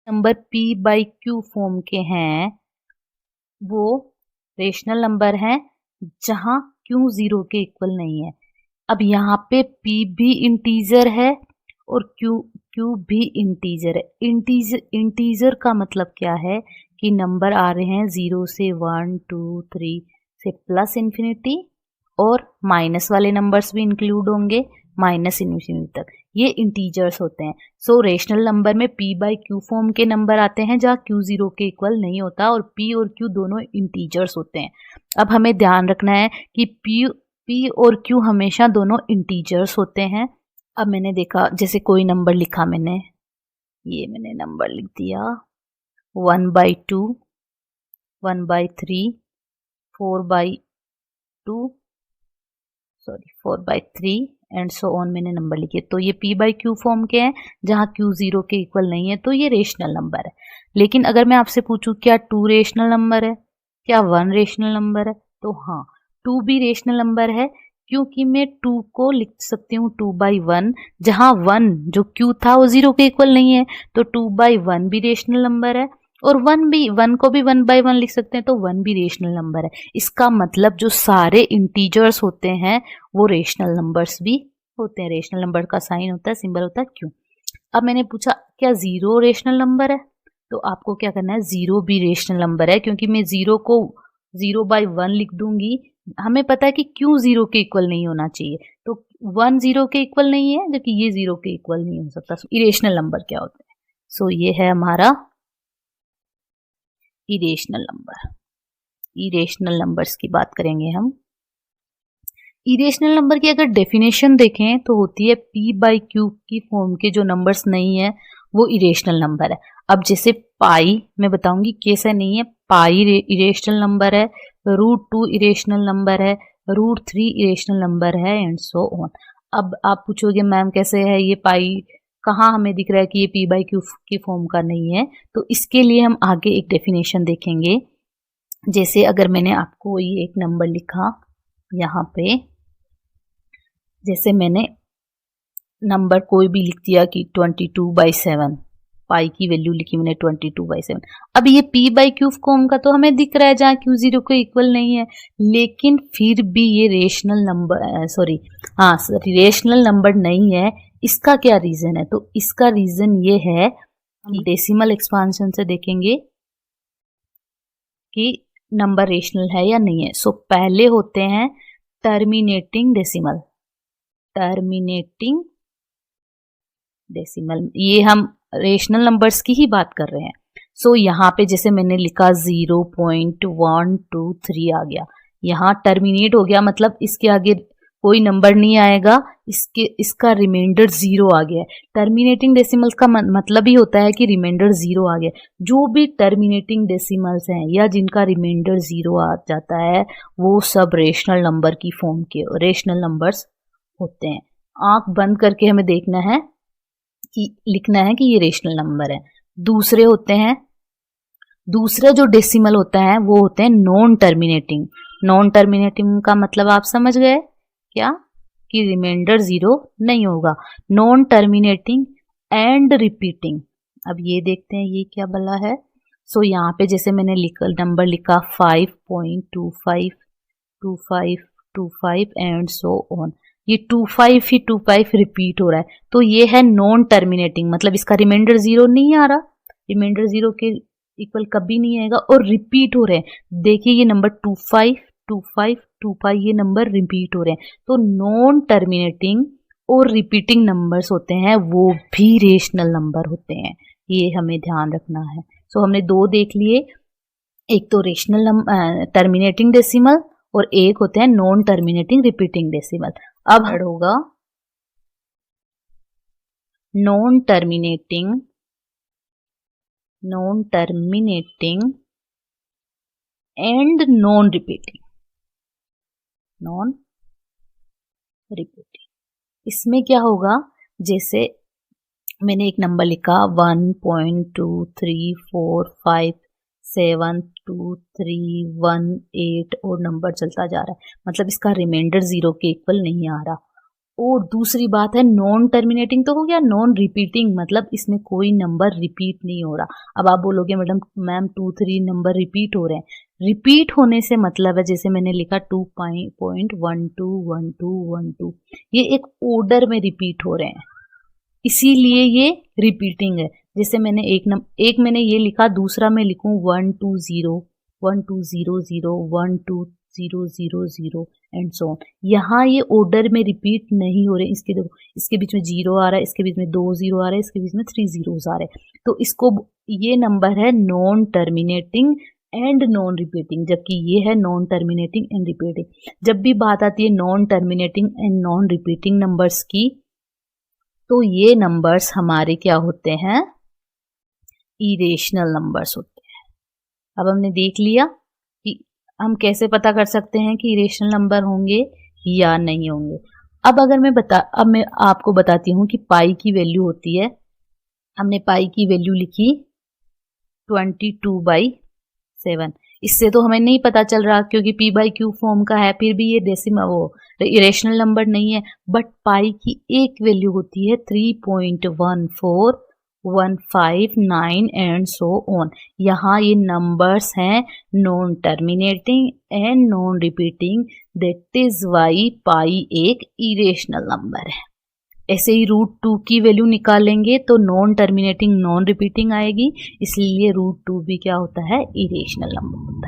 Number p by q form के हैं वो रेशनल नंबर हैं जहां q 0 के इक्वल नहीं है। अब यहाँ पे p भी इंटीजर है और q भी इंटीजर है। इंटीजर का मतलब क्या है कि नंबर आ रहे हैं 0 से 1 2 3 से प्लस इन्फिनिटी और माइनस वाले नंबर्स भी इंक्लूड होंगे माइनस इन्फिनिटी तक, ये इंटीजर्स होते हैं। सो रेशनल नंबर में p बाई q फॉर्म के नंबर आते हैं जहाँ q 0 के इक्वल नहीं होता और p और q दोनों इंटीजर्स होते हैं। अब हमें ध्यान रखना है कि p और q हमेशा दोनों इंटीजर्स होते हैं। अब मैंने देखा जैसे कोई नंबर लिखा, मैंने नंबर लिख दिया 1/2 1/3 4/3 एंड सो ऑन मैंने नंबर लिखे। तो ये p बाई q फॉर्म के हैं जहाँ q 0 के इक्वल नहीं है, तो ये रेशनल नंबर है। लेकिन अगर मैं आपसे पूछूं क्या 2 रेशनल नंबर है, क्या 1 रेशनल नंबर है, तो हाँ 2 भी रेशनल नंबर है क्योंकि मैं 2 को लिख सकती हूँ 2/1 जहाँ 1 जो q था वो 0 के इक्वल नहीं है, तो 2/1 भी रेशनल नंबर है और 1 को भी 1/1 लिख सकते हैं, तो 1 भी रेशनल नंबर है। इसका मतलब जो सारे इंटीजर्स होते हैं वो रेशनल नंबर्स भी होते हैं। रेशनल नंबर का साइन होता है, सिंबल होता है क्यू। अब मैंने पूछा क्या 0 रेशनल नंबर है, तो आपको क्या करना है 0 भी रेशनल नंबर है क्योंकि मैं 0 को 0/1 लिख दूंगी। हमें पता है कि क्यू 0 के इक्वल नहीं होना चाहिए, तो 1 0 के इक्वल नहीं है जबकि ये 0 के इक्वल नहीं हो सकता। इरेशनल नंबर क्या होते हैं? सो ये है हमारा इरेशनल नंबर। इरेशनल नंबर्स की बात करेंगे हम। इरेशनल नंबर की अगर डेफिनेशन देखें तो होती है p बाई q की फॉर्म के जो नंबर्स नहीं है वो इरेशनल नंबर है। अब जैसे पाई मैं बताऊंगी कैसे नहीं है, पाई इरेशनल नंबर है, √2 इरेशनल नंबर है, √3 इरेशनल नंबर है एंड सो ऑन। अब आप पूछोगे मैम कैसे है ये पाई, कहाँ हमें दिख रहा है कि ये p बाई q की फॉर्म का नहीं है, तो इसके लिए हम आगे एक डेफिनेशन देखेंगे। जैसे अगर मैंने आपको ये एक नंबर लिखा यहाँ पे, जैसे मैंने नंबर कोई भी लिख दिया कि 22/7, पाई की वैल्यू लिखी मैंने 22/7। अब ये p बाई क्यू फॉर्म का तो हमें दिख रहा है जहाँ q 0 के इक्वल नहीं है, लेकिन फिर भी ये रेशनल नंबर रेशनल नंबर नहीं है। इसका क्या रीजन है? तो इसका रीजन ये है, हम डेसिमल एक्सपांशन से देखेंगे कि नंबर रेशनल है या नहीं है। सो पहले होते हैं टर्मिनेटिंग डेसिमल, ये हम रेशनल नंबर्स की ही बात कर रहे हैं। सो यहाँ पे जैसे मैंने लिखा 0.123 आ गया, यहाँ टर्मिनेट हो गया, मतलब इसके आगे कोई नंबर नहीं आएगा, इसका रिमाइंडर 0 आ गया। टर्मिनेटिंग डेसिमल्स का मतलब ही होता है कि रिमाइंडर 0 आ गया। जो भी टर्मिनेटिंग डेसिमल्स हैं या जिनका रिमाइंडर 0 आ जाता है वो सब रेशनल नंबर की फॉर्म के रेशनल नंबर्स होते हैं। आंख बंद करके हमें देखना है कि लिखना है कि ये रेशनल नंबर है। दूसरे जो डेसिमल होता है वो होते हैं नॉन टर्मिनेटिंग। नॉन टर्मिनेटिंग का मतलब आप समझ गए क्या? कि रिमाइंडर 0 नहीं होगा। Non terminating and repeating. अब ये देखते हैं ये क्या भला है। सो यहाँ पे जैसे मैंने नंबर लिखा 5.2525 एंड सो ऑन, ये 25 ही 25 रिपीट हो रहा है, तो ये है नॉन टर्मिनेटिंग, मतलब इसका रिमाइंडर 0 नहीं आ रहा, रिमाइंडर 0 के इक्वल कभी नहीं आएगा और रिपीट हो रहे हैं। देखिए ये नंबर 25 ये नंबर रिपीट हो रहे हैं, तो नॉन टर्मिनेटिंग और रिपीटिंग नंबर्स होते हैं वो भी रेशनल नंबर होते हैं, ये हमें ध्यान रखना है। सो हमने दो देख लिए, एक तो रेशनल टर्मिनेटिंग डेसिमल और एक होते हैं नॉन टर्मिनेटिंग रिपीटिंग डेसिमल। अब होगा non terminating and non repeating. इसमें क्या होगा, जैसे मैंने एक नंबर लिखा 1.23457231 8 और नंबर चलता जा रहा है, मतलब इसका रिमाइंडर 0 के इक्वल नहीं आ रहा और दूसरी बात है नॉन टर्मिनेटिंग तो हो गया, नॉन रिपीटिंग मतलब इसमें कोई नंबर रिपीट नहीं हो रहा। अब आप बोलोगे मैम 2-3 नंबर रिपीट हो रहे हैं। रिपीट होने से मतलब है जैसे मैंने लिखा 2.121212, ये एक ऑर्डर में रिपीट हो रहे हैं, इसीलिए ये रिपीटिंग है। जैसे मैंने एक मैंने ये लिखा, दूसरा मैं लिखूं 120 1200 12000 एंड सो ऑन। यहाँ ये ऑर्डर में रिपीट नहीं हो रहे। इसके देखो, इसके बीच में 0 आ रहा है, इसके बीच में 2 0 आ रहा है, इसके बीच में 3 zeros आ रहे हैं, तो इसको ये नंबर है non terminating and non repeating, जबकि ये है नॉन टर्मिनेटिंग एंड रिपीटिंग। जब भी बात आती है non terminating and non repeating numbers की, तो ये नंबर्स हमारे क्या होते हैं, इरेशनल नंबर्स होते हैं। अब हमने देख लिया कि हम कैसे पता कर सकते हैं कि इरेशनल नंबर होंगे या नहीं होंगे। अब मैं आपको बताती हूँ कि पाई की वैल्यू होती है, हमने पाई की वैल्यू लिखी 22/7। इससे तो हमें नहीं पता चल रहा क्योंकि p/q फॉर्म का है, फिर भी ये इरेशनल नंबर नहीं है। बट पाई की एक वैल्यू होती है 3.14159 एंड सो ऑन। यहाँ ये नंबर्स हैं non terminating and non repeating, that is why pi एक इरेशनल नंबर है। ऐसे ही √2 की वैल्यू निकालेंगे तो नॉन टर्मिनेटिंग नॉन रिपीटिंग आएगी, इसलिए √2 भी क्या होता है, इरेशनल नंबर होता है।